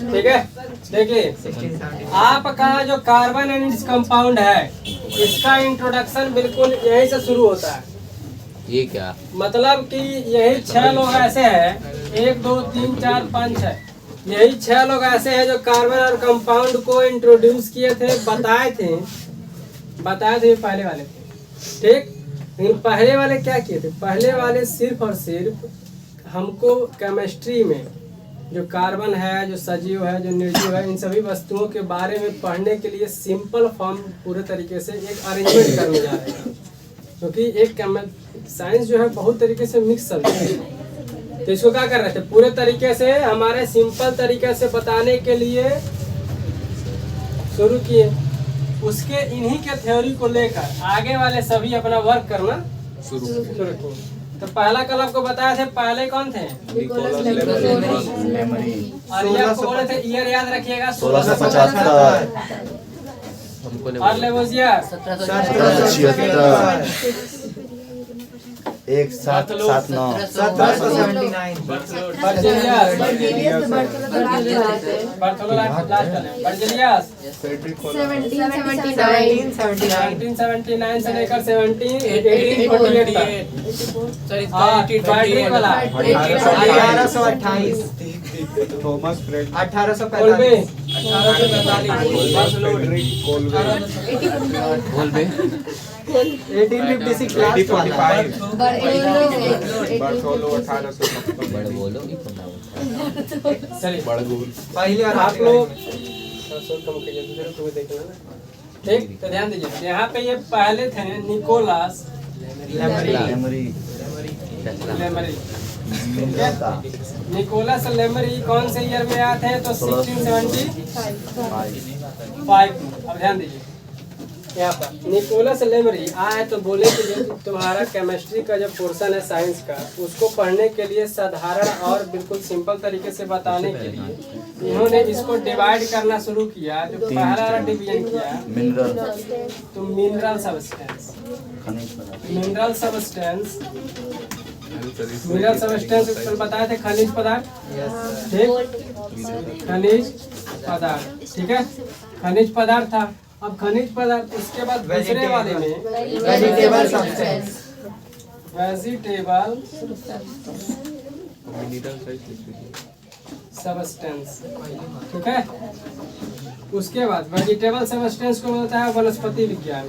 ठीक है। देखिए आपका जो कार्बन एंड इट्स कंपाउंड है, इसका इंट्रोडक्शन बिल्कुल यहीं से शुरू होता है। ये क्या मतलब कि यही 6 लोग ऐसे हैं, 1 2 3 4 5 6, यही 6 लोग ऐसे हैं जो कार्बन और कंपाउंड को इंट्रोड्यूस किए थे, बताए थे पहले वाले थे। ठीक, लेकिन पहले वाले क्या किए थे? पहले वाले सिर्फ और सिर्फ हमको केमिस्ट्री में जो कार्बन है, जो सजीव है, जो निर्जीव है, इन सभी वस्तुओं के बारे में पढ़ने के लिए सिंपल फॉर्म पूरे तरीके से एक अरेंजमेंट करने जा रहे हैं, क्योंकि एक साइंस जो है बहुत तरीके से मिक्स सब्जेक्ट है। तो इसको क्या कर रहे थे? पूरे तरीके से हमारे सिंपल तरीके से बताने के लिए शुरू किए। उसके इन्हीं के थ्योरी को लेकर आगे वाले सभी अपना वर्क करना शुरू किए। तो पहला कल आपको बताया थे, पहले कौन थे? और ये आपको बोले थे, ईयर याद रखिएगा 1675। और लेवोजिया 1776 1779 1779। बर्जेलियास 1779 से लेकर 1848 तक। वाला 1828 थॉमस फ्रेड 1845 1856 लास्ट वाला बार्थोलो 1870 बड़े बोलो चलिए पहले आप लोग ठीक। तो ध्यान दीजिए, यहाँ पे ये पहले थे निकोलस लेमरी। निकोलस लेमरी कौन से ईयर में आते हैं? तो 1675। अब ध्यान दीजिए यहाँ पर निकोलस लेमरी आए तो बोले कि जो तुम्हारा केमिस्ट्री का जो पोर्शन है साइंस का, उसको पढ़ने के लिए साधारण और बिल्कुल सिंपल तरीके से बताने के लिए इन्होंने इसको डिवाइड करना शुरू किया। जो पहला डिवीजन किया तो मिनरल सब्सटेंस। मिनरल सब्सटेंस बताए थे खनिज पदार्थ। ठीक, खनिज पदार्थ, ठीक है, खनिज पदार्थ था। अब खनिज पदार्थ, उसके बाद दूसरे वाले में वेजिटेबल सब्सटेंस। ठीक है, उसके बाद वेजिटेबल सब्सटेंस को मिलता है वनस्पति विज्ञान।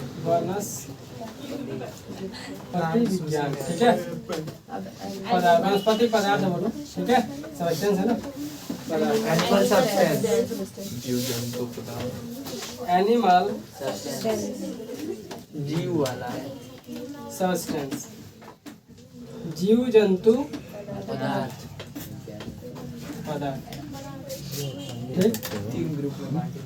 ठीक है, वनस्पति पदार्थ बोलो। ठीक है, सब्सटेंस है ना, एनिमल सब्सटेंस। एनिमल जीव वाला सब्सटेंस, जीव जंतु पदार्थ। ठीक, 3 ग्रुप में बांटे।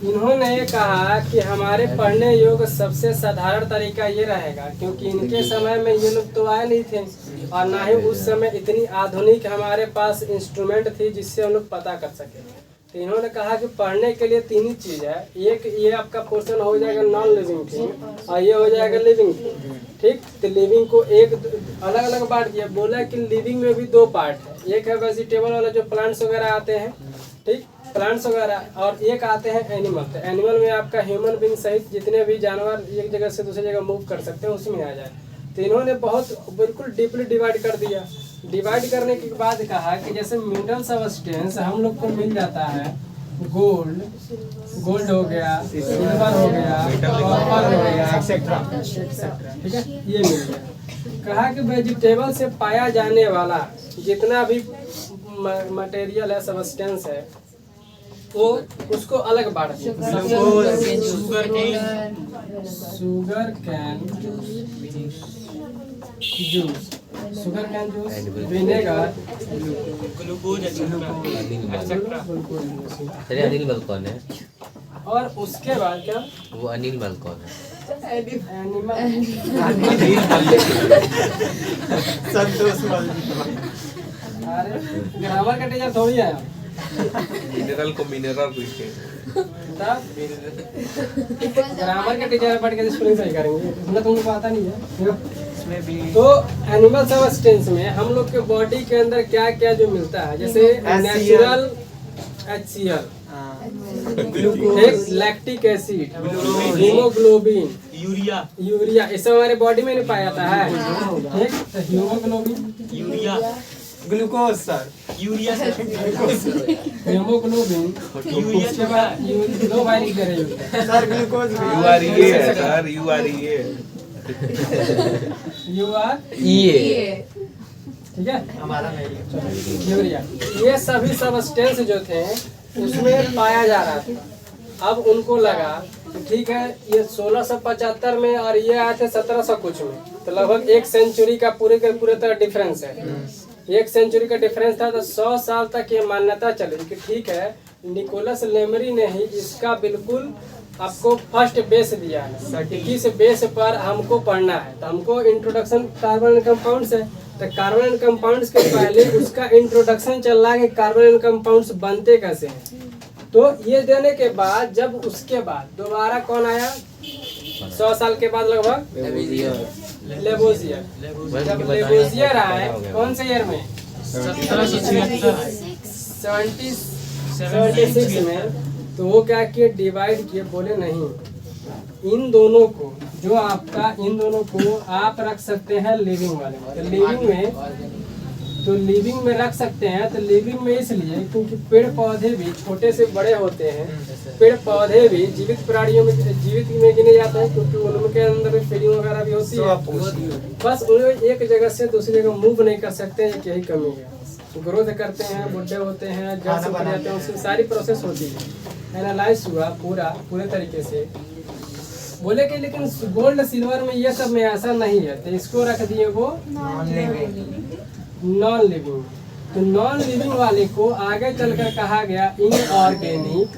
इन्होंने कहा कि हमारे पढ़ने योग्य सबसे साधारण तरीका ये रहेगा, क्योंकि इनके समय में ये लोग तो आए नहीं थे और ना ही उस समय इतनी आधुनिक हमारे पास इंस्ट्रूमेंट थी जिससे हम लोग पता कर सके। तो इन्होंने कहा कि पढ़ने के लिए 3 ही चीज़ है। एक ये आपका पोर्शन हो जाएगा नॉन लिविंग थिंग और ये हो जाएगा लिविंग थिंग। ठीक, तो लिविंग को एक अलग अलग बांट दिया। बोला कि लिविंग में भी 2 पार्ट है, एक है वेजिटेबल वाला जो प्लांट्स वगैरह आते हैं, ठीक, प्लांट्स वगैरह, और एक आते हैं एनिमल। तो एनिमल में आपका ह्यूमन बींग सहित जितने भी जानवर एक जगह से दूसरी जगह मूव कर सकते हैं उसमें आ जाए। तो इन्होंने बहुत बिल्कुल डीपली डिवाइड कर दिया। डिवाइड करने के बाद कहा कि जैसे मिनरल सब्सटेंस हम लोग को मिल जाता है, गोल्ड हो गया, सिल्वर हो गया, कॉपर हो गया, एक्सेट्रा। ठीक है, ये मिल गया। कहा कि वेजिटेबल से पाया जाने वाला जितना भी मटेरियल है, सब्सटेंस है, वो उसको अलग बांट दिया। Sugar cane juice, sugar cane juice, vinegar, glucose. Anil मल कौन है? और उसके बाद क्या? वो अनिल मल कौन है? एनिमल संतोष मल। अरे ग्रामर का टीचर थोड़ी है। मिनरल को मिनरल लिखे, ग्रामर के टीचर पढ़ के स्पेलिंग सही करेंगे, तुमको पता नहीं है। तो एनिमल सब्सटेंस में हम लोग के बॉडी के अंदर क्या क्या जो मिलता है, जैसे नेचुरल HCl, हाँ। एक लैक्टिक एसिड, हीमोग्लोबिन, यूरिया, ये सब हमारे बॉडी में नहीं पाया जाता है। ठीक, तो हीमोग्लोबिन, ग्लूकोज सर। हीमोग्लोबिन, उसके बाद लो भाई लिख दे रहे हो। सर ग्लूकोज भी। यू आर ये है सर, यू आर ये। ये ठीक है, हमारा नहीं। यूरिया, ये सभी सबस्टेंस जो थे उसमें पाया जा रहा था। अब उनको लगा कि ठीक है, ये 1675 में और ये आए थे 1700 कुछ में, तो लगभग 1 सेंचुरी का पूरे के पूरे तरह डिफरेंस है। 1 सेंचुरी का डिफरेंस था, तो 100 साल तक ये मान्यता चली कि ठीक है, निकोलस लेमरी ने ही इसका बिल्कुल आपको फर्स्ट बेस दिया है कि किस बेस पर हमको पढ़ना है। तो हमको इंट्रोडक्शन कार्बन एंड कंपाउंड्स है, तो कार्बन एंड कंपाउंड्स के पहले उसका इंट्रोडक्शन चल रहा है कि कार्बन एंड कंपाउंड्स बनते कैसे हैं। तो ये देने के बाद जब उसके बाद दोबारा कौन आया 100 साल के बाद लगभग लेबोजियर। जब लेबोजियर आए कौन से ईयर में 76 में, तो वो क्या किए, डिवाइड किए, बोले नहीं इन दोनों को, जो आपका इन दोनों को आप रख सकते हैं लिविंग वाले में। तो लिविंग में रख सकते हैं, तो लिविंग में इसलिए क्योंकि पेड़ पौधे भी छोटे से बड़े होते हैं। पेड़ पौधे भी जीवित प्राणियों में जीवित में गिने जाते हैं, क्योंकि उनके अंदर फीलिंग वगैरह भी होती है। बस उन्हें एक जगह से दूसरी जगह मूव नहीं कर सकते, यही कमी है। ग्रोथ करते हैं, बुढ़े होते हैं, जड़ से बढ़ जाते हैं, उसकी सारी प्रोसेस होती है। एनालाइज हुआ पूरे तरीके से, बोले कि लेकिन गोल्ड सिल्वर में ये सब में ऐसा नहीं है, तो इसको रख दिए वो नॉन लिविंग। तो नॉन लिविंग वाले को आगे चलकर कहा गया इनऑर्गेनिक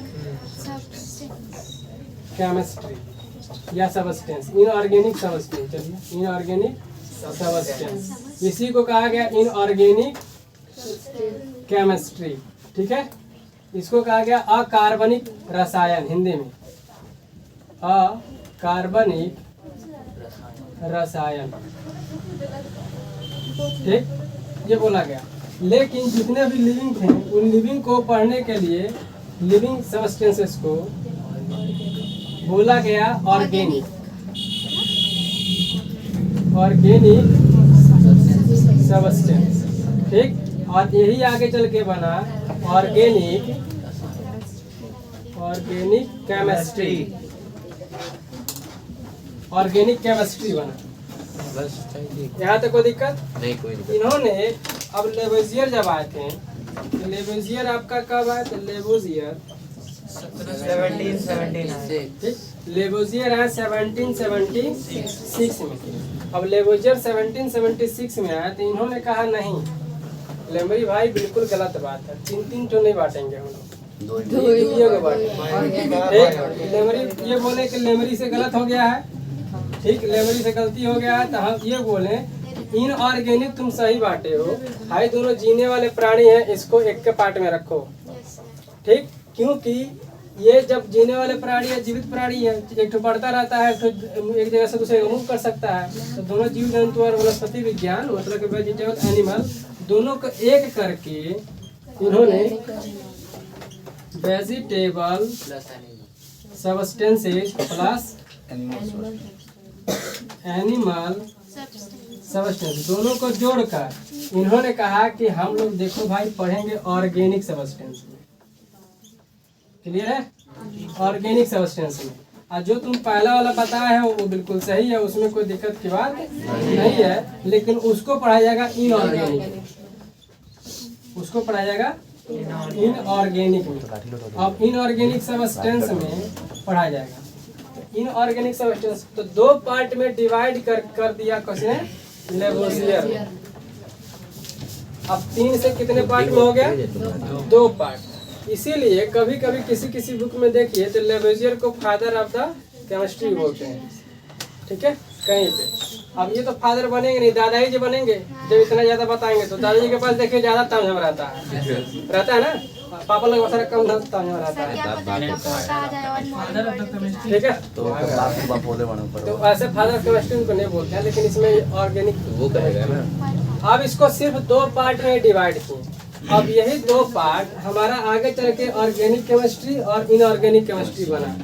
केमिस्ट्री या सबस्टेंस, इनऑर्गेनिक सबस्टेंस। चलिए, इनऑर्गेनिक सबस्टेंस, इसी को कहा गया इनऑर्गेनिक केमिस्ट्री। ठीक है, इसको कहा गया अकार्बनिक रसायन, हिंदी में अकार्बनिक रसायन। ठीक, ये बोला गया। लेकिन जितने भी लिविंग थे उन लिविंग को पढ़ने के लिए लिविंग सबस्टेंसेस को बोला गया ऑर्गेनिक सबस्टेंस। ठीक, और यही आगे चल के बना ऑर्गेनिक केमिस्ट्री। ऑर्गेनिक केमिस्ट्री बना। बस चाहिए यहाँ तक कोई दिक्कत नहीं, कोई दिक्कत इन्होंने अब लेबोजियर जब आए थे, तो लेबोजियर आपका कब आया, तो लेबोजियर 1779। ठीक, लेबोजियर है 1776 में। अब लेबोजियर 1776 में आया, तो इन्होंने कहा नहीं लेमरी भाई बिल्कुल गलत बात है, 3 तो नहीं बांटेंगे हम लोग, दुनिया के बांटेंगे। लेमरी ये बोले कि लेमरी से गलत हो गया है। ठीक, लेमरी से गलती हो गया है, तो हम ये बोले इनऑर्गेनिक तुम सही बांटे हो, भाई दोनों जीने वाले प्राणी हैं, इसको एक के पार्ट में रखो। ठीक, क्योंकि ये जब जीने वाले प्राणी है, जीवित प्राणी है, एक तो बढ़ता रहता है, तो एक जगह से दूसरे मूव कर सकता है। तो दोनों जीव जंतु और वनस्पति विज्ञान मतलब कि वेजिटेबल एनिमल दोनों को एक करके इन्होंने vegetable substances plus animal substance दोनों को जोड़कर इन्होंने कहा कि हम लोग देखो भाई पढ़ेंगे ऑर्गेनिक सबस्टेंस में। क्लियर है, ऑर्गेनिक सबस्टेंस में। और जो तुम पहला वाला बताया है वो बिल्कुल सही है, उसमें कोई दिक्कत की बात नहीं है, लेकिन उसको पढ़ाया जाएगा इनऑर्गेनिक, उसको पढ़ाया जाएगा इनऑर्गेनिक में। अब इनऑर्गेनिक सबस्टेंस में पढ़ाया जाएगा इनऑर्गेनिक सबस्टेंस। तो 2 पार्ट में डिवाइड कर दिया किसने, लेबोजियर। अब 3 से कितने पार्ट में हो गया, 2 पार्ट। इसीलिए कभी कभी किसी बुक में देखिए तो लेबोजियर को फादर ऑफ द केमिस्ट्री बोलते हैं। ठीक है, कहीं पे। अब ये तो फादर बनेंगे नहीं, दादाजी जी बनेंगे। जब इतना ज्यादा बताएंगे तो दादाजी के पास देखिए ज्यादा तामझाम रहता है ना, पापा लोग सारा कम तामझाम रहता है। ठीक है, तो ऐसे फादर केमिस्ट्री को नहीं बोलते हैं, लेकिन इसमें ऑर्गेनिक वो कहेगा ना। अब इसको सिर्फ 2 पार्ट में डिवाइड किए। अब यही दो पार्ट हमारा आगे चल के ऑर्गेनिक केमिस्ट्री और इनऑर्गेनिक केमिस्ट्री बना।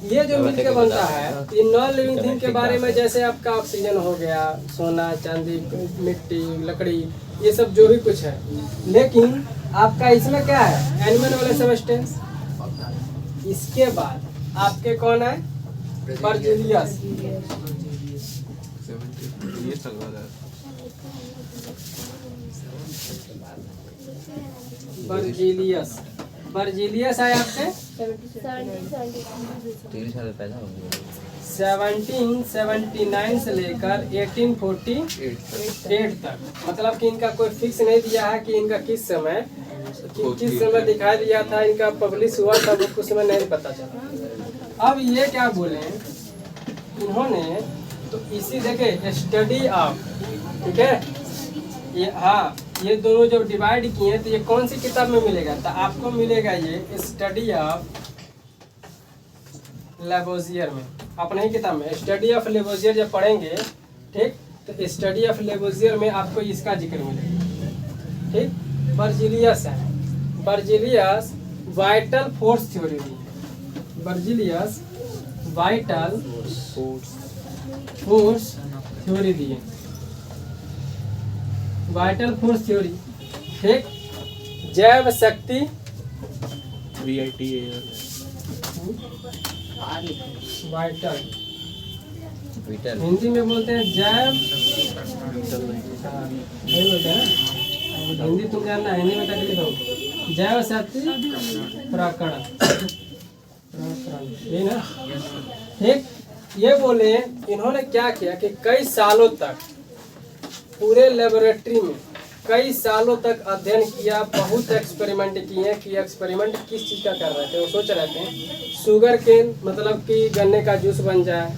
ये जो मिलके बनता है ये नॉन लिविंग थिंग के बारे में, जैसे आपका ऑक्सीजन हो गया, सोना चांदी मिट्टी लकड़ी, ये सब जो भी कुछ है। लेकिन आपका इसमें क्या है, एनिमल वाले सबस्टेंस। इसके बाद आपके कौन है, बर्जीलियस। ये चल रहा है। बर्जीलियस, बर्जीलियस है आपके 1779 से लेकर 1848 तक। मतलब कि इनका कोई फिक्स नहीं दिया है कि इनका किस समय दिखाई दिया था, इनका पब्लिश हुआ था, वो कुछ समय नहीं पता चला। अब ये क्या बोले इन्होंने, तो इसी देखे स्टडी ऑफ, ठीक है ये, हाँ ये दोनों जब डिवाइड किए तो ये कौन सी किताब में मिलेगा, तो आपको मिलेगा ये स्टडी ऑफ लेवोजियर में, अपने ही किताब में स्टडी ऑफ लेवोजियर जब पढ़ेंगे, ठीक, तो स्टडी ऑफ लेवोजियर में आपको इसका जिक्र मिलेगा, ठीक। बर्जीलियस है, बर्जीलियस वाइटल फोर्स थ्योरी दी है, बर्जीलियस वाइटल फोर्स थ्योरी दी है, वाइटल फोर्स थ्योरी, ठीक। जैव शक्ति वाइटल, हिंदी में बोलते हैं जैव, नहीं बोलते हैं ना, हिंदी तुम जानना, हिंदी में क्या लिखो, जैव शक्ति प्रकरण, ये ना, ठीक। ये बोले इन्होंने क्या किया कि कई सालों तक पूरे लेबोरेटरी में कई सालों तक अध्ययन किया, बहुत एक्सपेरिमेंट किए कि एक्सपेरिमेंट किस चीज़ का कर रहे थे। वो सोच रहे थे शुगर केन, मतलब कि गन्ने का जूस बन जाए,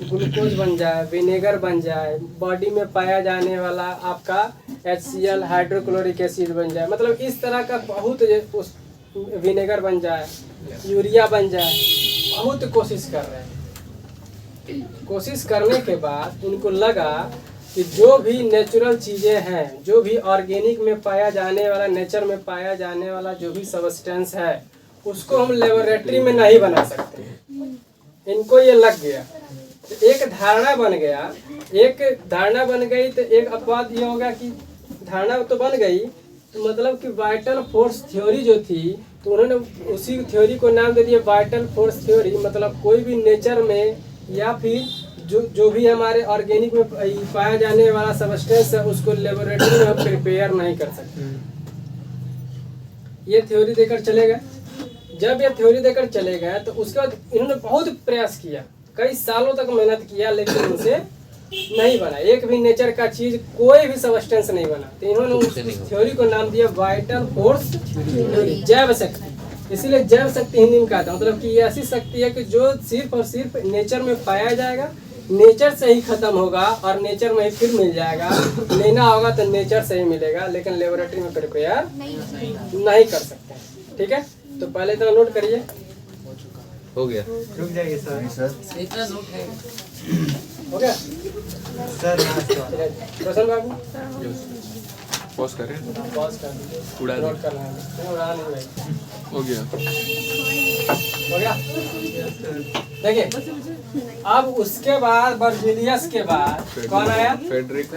ग्लूकोज बन जाए, विनेगर बन जाए, बॉडी में पाया जाने वाला आपका HCl हाइड्रोक्लोरिक एसिड बन जाए, मतलब इस तरह का बहुत उस विनेगर बन जाए, यूरिया बन जाए, बहुत कोशिश कर रहे हैं। कोशिश करने के बाद उनको लगा कि जो भी नेचुरल चीज़ें हैं, जो भी ऑर्गेनिक में पाया जाने वाला, नेचर में पाया जाने वाला जो भी सब्सटेंस है, उसको हम लेबोरेटरी में नहीं बना सकते। इनको ये लग गया, तो एक धारणा बन गया, एक धारणा बन गई, तो एक अपवाद ये होगा कि धारणा तो बन गई, तो मतलब कि वाइटल फोर्स थ्योरी जो थी, तो उन्होंने उसी थ्योरी को नाम दे दिया वाइटल फोर्स थ्योरी। मतलब कोई भी नेचर में या फिर जो भी हमारे ऑर्गेनिक में पाया जाने वाला सबस्टेंस है, उसको लेबोरेटरी में हम प्रिपेयर नहीं कर सकते। ये थ्योरी देकर चले गए। जब ये थ्योरी देकर चले गए तो उसके बाद इन्होंने बहुत प्रयास किया, कई सालों तक मेहनत किया, लेकिन उनसे नहीं बना। एक भी नेचर का चीज, कोई भी सबस्टेंस नहीं बना। तो इन्होंने उस थ्योरी को नाम दिया वाइटल फोर्स थ्योरी, जैव शक्ति। इसीलिए जैव शक्ति हिंदी में कहता है, मतलब कि ये ऐसी शक्ति है कि जो सिर्फ और सिर्फ नेचर में पाया जाएगा, नेचर से ही खत्म होगा और नेचर में ही फिर मिल जाएगा। लेना होगा तो नेचर से ही मिलेगा, लेकिन लेबोरेटरी में प्रिपेयर नहीं कर सकते। ठीक है, तो पहले इतना नोट करिए। हो गया, रुक जाइए सर। इतना नोट है। हो गया सर रोशन बाबू, पॉज करें, पॉज कर दीजिए, उड़ा दो। नोट करना है, नहीं उड़ा नहीं भाई। हो गया। हो गया, देखिए अब उसके बाद बर्जीलियस के बाद कौन आया? फेडरिक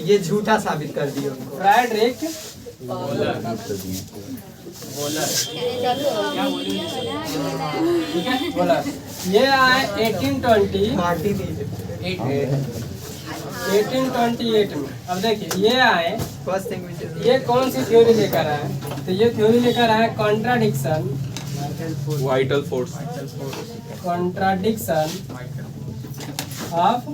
ये झूठा साबित कर दिया उनको। फ्रेडरिक बोला। ये आए 1828 पार्टी दी 1828 में। अब देखिए ये आए, फर्स्ट थिंग विच इज ये कौन सी थ्योरी लेकर आए? तो ये थ्योरी लेकर आए contradiction, vital force, contradiction of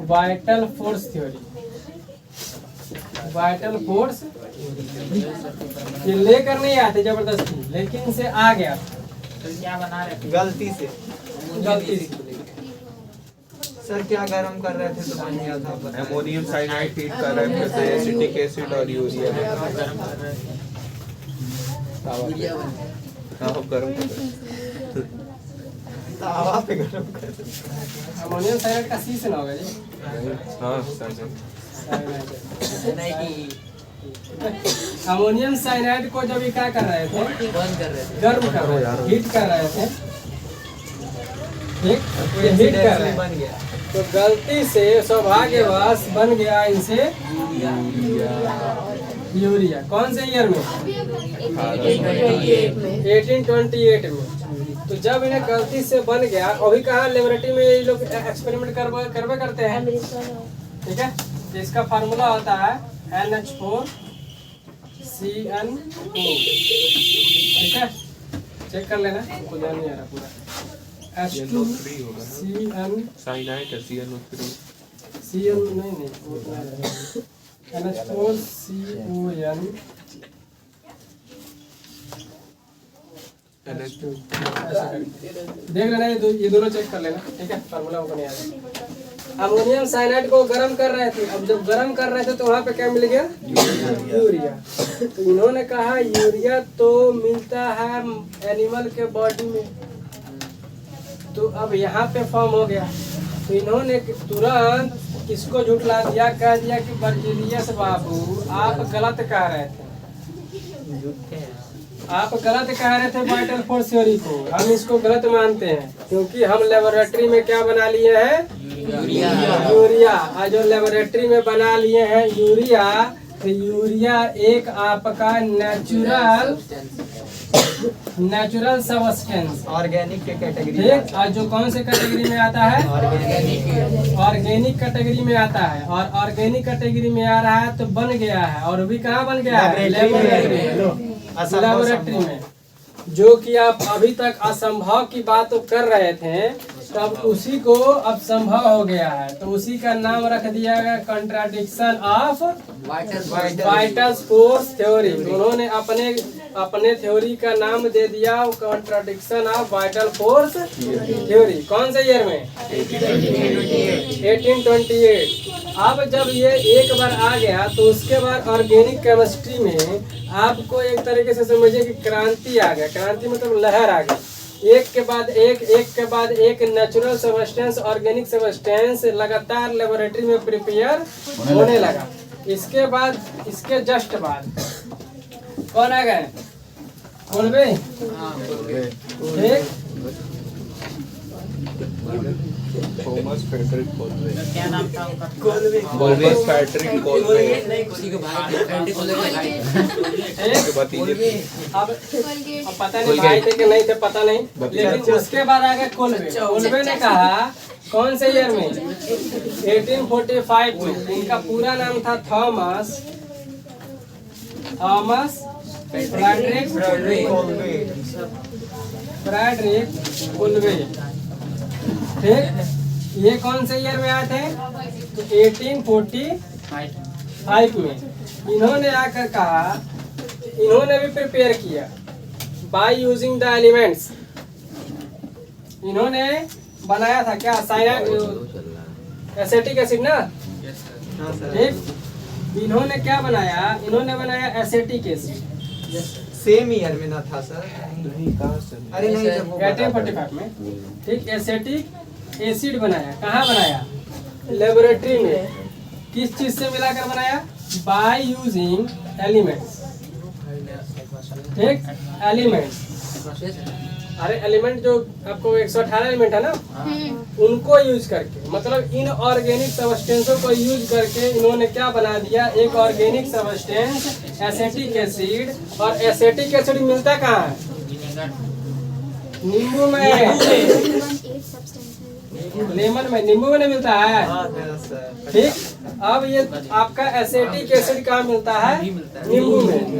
vital force theory. Vital force ये लेकर नहीं आते जबरदस्ती, लेकिन से आ गया गलती से। गलती से। सर क्या गर्म कर रहे थे तो बन गया था, पता है। अमोनियम साइनाइड हीट कर रहे थे, तो एसिटिक एसिड और यूरिया हाँ गर्म कर रहे हैं। तावा पे गरम कर। अमोनियम साइनाइड का सी से ना होगा जी। हाँ साइनाइड। अमोनियम साइनाइड को जब ये क्या कर रहे थे, बंद कर रहे थे, गर्म कर रहे थे, हीट कर रहे थे, ठीक, ये हीट कर रहे बन हैं, गया। तो गलती से सौभाग्यवश बन गया इनसे यूरिया। कौन से ईयर में? 1828 में। तो जब इन्हें गलती से बन गया, अभी कहाँ लेबोरेटरी में ये लोग एक्सपेरिमेंट करवे करते हैं, ठीक है। तो इसका फार्मूला होता है NH4CN2, ठीक है, चेक कर लेना, हमको ध्यान नहीं आ रहा पूरा। H2CN साइनाइड है CnO3 CN नहीं NH4CON NH2 देख लेना, ये दोनों चेक कर लेना, ठीक है। फार्मूला हमको नहीं आ रहा। अमोनियम साइनाइड को गर्म कर रहे थे, अब जब गर्म कर रहे थे तो वहाँ पे क्या मिल गया? यूरिया। तो इन्होंने कहा यूरिया तो मिलता है एनिमल के बॉडी में, तो अब यहाँ पे फॉर्म हो गया। तो इन्होंने तुरंत किसको झुठला दिया, कह दिया कि बर्जिलियस बाबू आप गलत कह रहे थे, आप गलत कह रहे थे वाइटल फोर्स थ्योरी को, हम इसको गलत मानते हैं, क्योंकि हम लेबोरेटरी में क्या बना लिए हैं? यूरिया। आज जो लेबोरेटरी में बना लिए हैं यूरिया, तो यूरिया एक आपका नेचुरल सब्सटेंस, ऑर्गेनिक के कैटेगरी। ठीक। और जो कौन से कैटेगरी में आता है? ऑर्गेनिक कैटेगरी में आता है। और ऑर्गेनिक कैटेगरी में आ रहा है तो बन गया है, और भी कहाँ बन गया है? लेबोरेटरी में। जो कि आप अभी तक असंभव की बात तो कर रहे थे, तब उसी को अब संभव हो गया है, तो उसी का नाम रख दिया गया contradiction of vital force theory. उन्होंने अपने थ्योरी का नाम दे दिया contradiction of vital force theory. कौन से ईयर में? 1828। अब जब ये एक बार आ गया तो उसके बाद ऑर्गेनिक केमिस्ट्री में आपको एक तरीके से समझिए कि क्रांति आ गया। क्रांति मतलब लहर आ गई, एक के बाद एक नेचुरल सब्सटेंस, ऑर्गेनिक सब्सटेंस लगातार लेबोरेटरी में प्रिपेयर होने लगा। इसके बाद, इसके जस्ट बाद कौन आ गए? कोल्बे। ठीक, थॉमस फ्रेडरिक कोल्बे। क्या नाम था उनका? Thomas Frederick Kolbe. उसी के भाई के भाई। अब पता नहीं भाई थे कि नहीं थे, पता नहीं, लेकिन उसके बाद आ गए कोल्बे। कोल्बे ने कहा कौन से ईयर में? 1845 में। इनका पूरा नाम था थॉमस फ्रेडरिक कोल्बे। ठीक, ये कौन से ईयर में आए थे? 1845 में। इन्होंने आकर कहा, इन्होंने भी प्रिपेयर किया बाय यूजिंग द एलिमेंट्स। इन्होंने बनाया था क्या? एसिटिक एसिड ना, ठीक। इन्होंने क्या बनाया? इन्होंने बनाया एसिटिक एसिड। सेम ईयर में ना था सर? अरे नहीं, 1845 में, ठीक। एसिटिक एसिड बनाया, कहाँ बनाया? लेबोरेटरी में। किस चीज से मिलाकर बनाया? बाय यूजिंग एलिमेंट्स, ठीक। एलिमेंट्स, अरे एलिमेंट जो आपको 118 एलिमेंट है ना, उनको यूज करके, मतलब इन ऑर्गेनिक सब्सटेंसों को यूज करके इन्होंने क्या बना दिया? एक ऑर्गेनिक सब्सटेंस एसिटिक एसिड। और एसिटिक एसिड मिलता कहाँ है? नींबू में, लेमन में, नींबू में नहीं मिलता है, ठीक। अब ये आपका एसिटिक एसिड कहाँ मिलता है? नींबू में,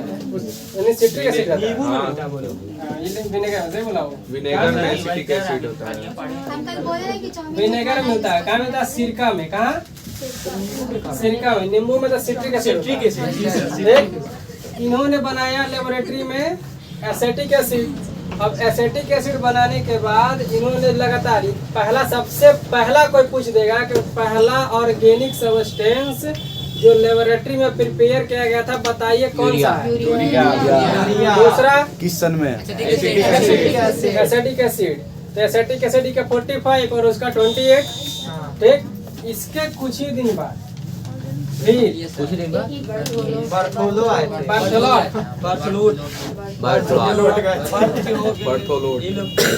यानी सिट्रिक एसिड रहता है। विनेगर से बोलाओ, विनेगर में एसिटिक एसिड होता है। विनेगर मिलता है, कहाँ मिलता है? सिरका में। कहाँ? सिरका में। नींबू में तो सिट्रिक एसिड। इन्होंने बनाया लेबोरेटरी में एसिटिक एसिड। अब एसिटिक एसिड बनाने के बाद इन्होंने लगातार, सबसे पहला कोई पूछ देगा कि पहला ऑर्गेनिक सब्सटेंस जो लेबोरेटरी में प्रिपेयर किया गया था, बताइए कौन सा है? दूसरा किस सन में? Acetic acid. तो एसिटिक एसिड का 45 और उसका 28। हाँ। ठीक, इसके कुछ ही दिन बाद फिर कुछ दिन बाद बर्थोलो आए थे। बर्थलोट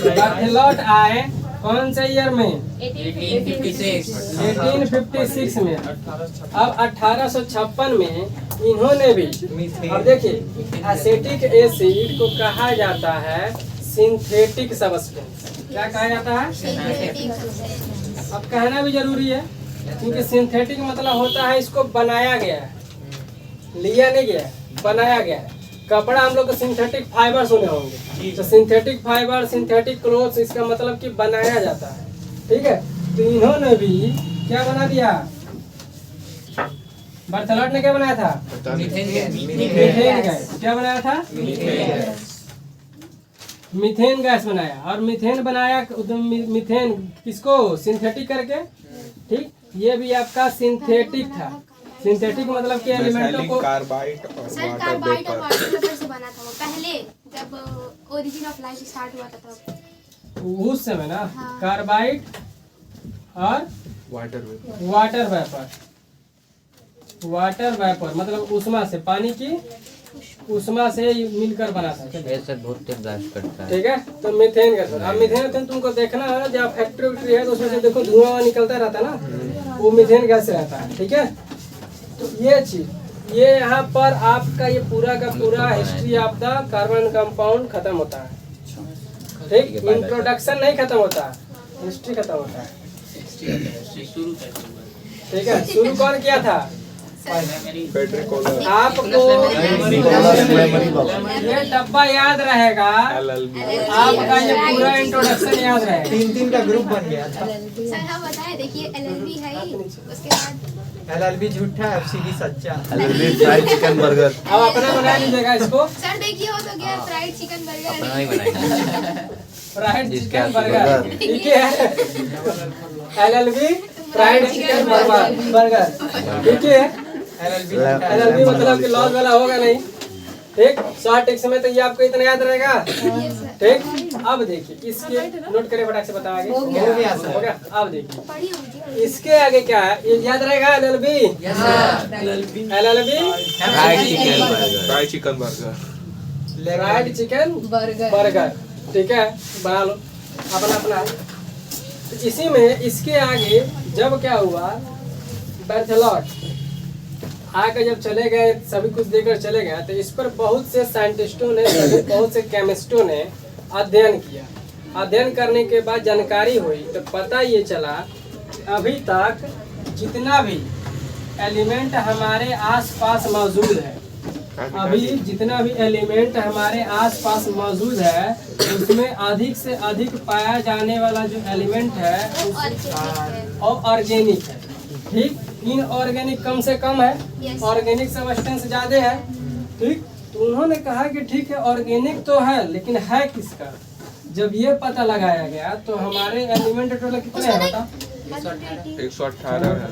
बर्थलोट आए कौन से ईयर में? 1856 में। अब 1856 में इन्होंने भी, अब देखिए एसिटिक एसिड को कहा जाता है सिंथेटिक सब्सटेंस। क्या कहा जाता है? अब कहना भी जरूरी है क्योंकि सिंथेटिक मतलब होता है इसको बनाया गया है, लिया नहीं गया है, बनाया गया है। कपड़ा हम लोग सिंथेटिक फाइबर सुने होंगे, तो सिंथेटिक फाइबर, सिंथेटिक क्लोथ्स, इसका मतलब कि बनाया जाता है। ठीक है, तो इन्होंने भी क्या बना दिया? बर्थलोट ने क्या बनाया था? Methane gas. क्या बनाया था? मीथेन गैस बनाया। और मीथेन बनाया, मीथेन किसको? सिंथेटिक करके। ठीक, ये भी आपका सिंथेटिक था। सिंथेटिक मतलब कि एलिमेंटों को कार्बाइड और सर वाटर कार्बाइड और वेपर। वाटर वेपर से बना था वो पहले, जब ओरिजिन ऑफ लाइफ स्टार्ट हुआ था तब। उस समय ना, हाँ। कार्बाइड और water vapour. Water vapour. Water vapour मतलब उष्मा से, पानी की उष्मा से मिलकर बना था। सर बहुत तेज ब्लास्ट करता है। ठीक है, तो मीथेन गैस। अब मीथेन तुमको देखना है, जब फैक्ट्री वैक्ट्री है तो उसमें से देखो धुआं निकलता रहता है ना, वो मीथेन गैस रहता है। ठीक है, तो ये चीज, ये यहाँ पर आपका ये पूरा का पूरा history of the carbon compound खत्म होता है। ठीक, इंट्रोडक्शन नहीं खत्म होता, हिस्ट्री खत्म होता है। ठीक है, शुरू कौन किया था? Frederick Koller. आपको ये डब्बा याद रहेगा, LLB। आपका ये पूरा इंट्रोडक्शन याद रहेगा। 3 का ग्रुप बन गया था। सर हम बताए, देखिए एलएलबी है ही, उसके बाद LLB झूठा, FCD सच्चा। Fried chicken burger. अब अपना बना लीजिएगा इसको, सर देखिए हो तो गया फ्राइड चिकन अपना बर्गर। नहीं बनाएंगे। फ्राइड जिसके चिकन हाथ बर्गर। बर्गर। ठीक है, LLB फ्राइड चिकन बर्गर। ठीक है, LLB LLB मतलब कि लॉस वाला होगा नहीं। ठीक, शॉर्ट एक समय तो ये आपको इतना याद रहेगा। ठीक, अब देखिए इसके नोट करें, फटाक से बताओगे। हो गया सर। हो गया। अब देखिए पढ़ी होगी। इसके आगे क्या है, ये याद रहेगा? LLB। LLB fried chicken burger. Fried chicken burger. Fried chicken burger. ठीक है, बना लो अपना अपना। तो इसी में इसके आगे जब क्या हुआ, बर्थलोट आके जब चले गए, सभी कुछ देकर चले गए, तो इस पर बहुत से साइंटिस्टों ने, बहुत से केमिस्टों ने अध्ययन किया। अध्ययन करने के बाद जानकारी हुई तो पता ये चला अभी तक जितना भी एलिमेंट हमारे आसपास मौजूद है, अभी जितना भी एलिमेंट हमारे आसपास मौजूद है, उसमें अधिक से अधिक पाया जाने वाला जो एलिमेंट है और ऑर्गेनिक है। ठीक, इनऑर्गेनिक कम से कम है, Yes. ऑर्गेनिक सब्सटेंस ज्यादा है। ठीक, तो उन्होंने कहा कि ठीक है ऑर्गेनिक तो है, लेकिन है किसका? जब ये पता लगाया गया तो हमारे एलिमेंट टोटल कितने हैं बता? 118 है।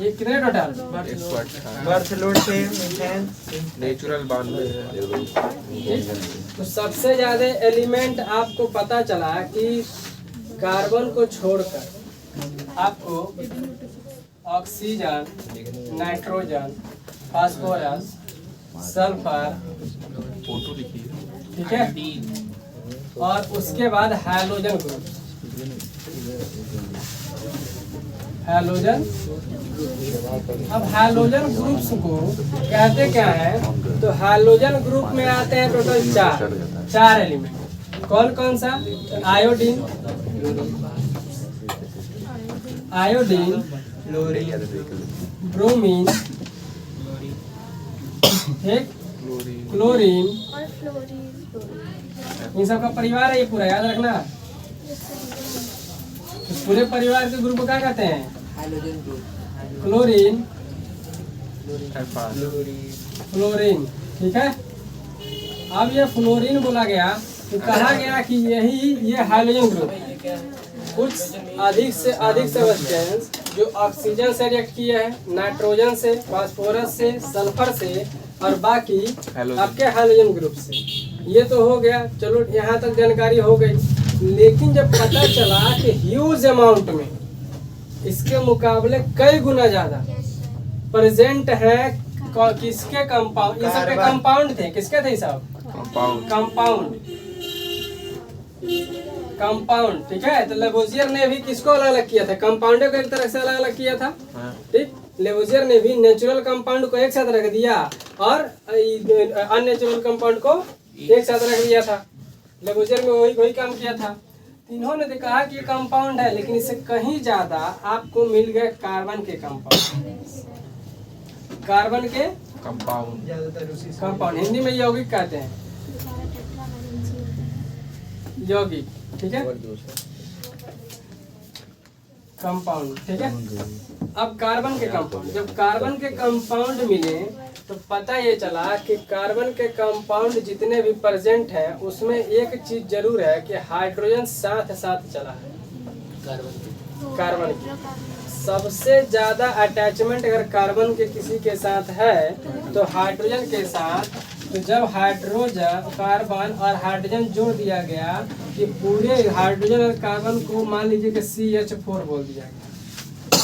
ये कितने टोटल? 118। बर्थलोट से मीथेन। नेचुरल 92 है। तो सबसे ज्यादा एलिमेंट आपको पता चला कि कार्बन को छोड़कर आपको oxygen, nitrogen, phosphorus, sulphur, photo लिखिए। ठीक है, और उसके बाद हाइड्रोजन ग्रुप। हाइड्रोजन, अब हाइड्रोजन ग्रुप्स को कहते क्या है? तो हाइड्रोजन ग्रुप में आते हैं टोटल चार एलिमेंट। कौन कौन सा? आयोडीन, आयोडीन, ब्रोमीन, ठीक, क्लोरीन, और फ्लोरीन। इन सब का परिवार है ये पूरा, याद रखना। इस पूरे परिवार के ग्रुप को क्या कहते हैं? Chlorine, fluorine. ठीक है, अब ये फ्लोरीन बोला गया तो कहा गया कि ये हाइड्रोजन ग्रुप कुछ अधिक से अधिक सब्सटेंस जो ऑक्सीजन से रिएक्ट किए हैं, नाइट्रोजन से, फास्फोरस से, सल्फर से, और बाकी आपके हाइड्रोजन ग्रुप से। ये तो हो गया, चलो यहाँ तक जानकारी हो गई। लेकिन जब पता चला कि ह्यूज अमाउंट में इसके मुकाबले कई गुना ज्यादा प्रेजेंट है किसके कंपाउंड, ये सब कंपाउंड थे, किसके थे साहब? कंपाउंड, ठीक है। तो लेवोजियर ने भी किसको अलग अलग किया था? कंपाउंड को एक तरह से अलग अलग किया था, ठीक। लेवोजियर ने भी नेचुरल कंपाउंड को एक साथ रख दिया और अननेचुरल कंपाउंड को एक साथ रख दिया था। लेवोजियर में वही काम किया था। इन्होंने तो कहा कि कंपाउंड है, लेकिन इससे कहीं ज्यादा आपको मिल गए कार्बन के कंपाउंड, कार्बन के कंपाउंड, हिंदी में यौगिक कहते हैं, यौगिक, ठीक है, कंपाउंड, ठीक है। अब कार्बन के कंपाउंड, जब कार्बन के कंपाउंड मिले तो पता ये चला कि कार्बन के कंपाउंड जितने भी प्रेजेंट है उसमें एक चीज जरूर है कि हाइड्रोजन साथ साथ चला है। कार्बन की सबसे ज्यादा अटैचमेंट अगर कार्बन के किसी के साथ है तो हाइड्रोजन के साथ। तो जब हाइड्रोजन, कार्बन और हाइड्रोजन जोड़ दिया गया कि पूरे हाइड्रोजन और कार्बन को मान लीजिए कि CH4 बोल दिया गया,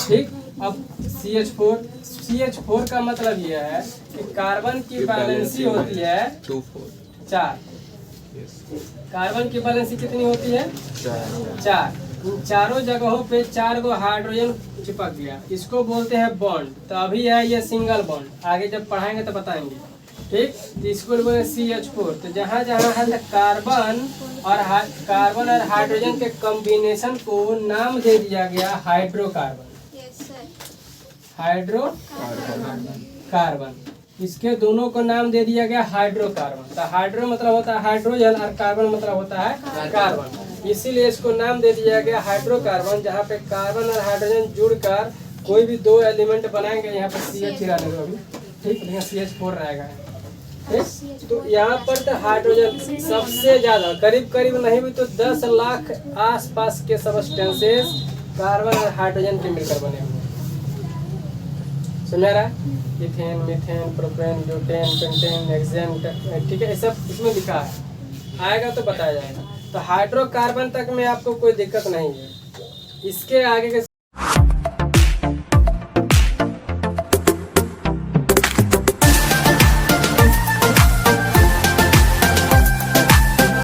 ठीक। अब CH4 का मतलब यह है कि कार्बन की बैलेंसी होती है 4। कार्बन की बैलेंसी कितनी होती है? 4। इन चारों जगहों पे 4 को हाइड्रोजन चिपक गया, इसको बोलते हैं बॉन्ड। तो अभी है ये सिंगल बॉन्ड, आगे जब पढ़ाएंगे तो बताएंगे, ठीक। तो इसको बोलते हैं CH4। तो जहाँ जहाँ है कार्बन और हाइड्रोजन के कॉम्बिनेशन को नाम दे दिया गया हाइड्रोकार्बन। हाइड्रोकार्बन, इसके दोनों को नाम दे दिया गया हाइड्रोकार्बन। तो हाइड्रो मतलब होता है हाइड्रोजन और कार्बन मतलब होता है कार्बन, इसीलिए इसको नाम दे दिया गया हाइड्रोकार्बन। जहाँ पे कार्बन और हाइड्रोजन जुड़कर कोई भी 2 एलिमेंट बनाएंगे, यहाँ पे CH ही रहने दो अभी, ठीक, लेकिन CH4 रहेगा, ठीक। तो यहाँ पर तो हाइड्रोजन सबसे ज्यादा, करीब करीब नहीं भी तो 10 लाख आसपास के सब्सटेंसेस कार्बन और हाइड्रोजन के मिलकर बने हुए। समझ रहा है? Ethane, methane, propane, butane, pentane, hexane, ठीक है, ये सब इसमें लिखा है, आएगा तो बताया जाएगा। तो हाइड्रोकार्बन तक में आपको कोई दिक्कत नहीं है। इसके आगे के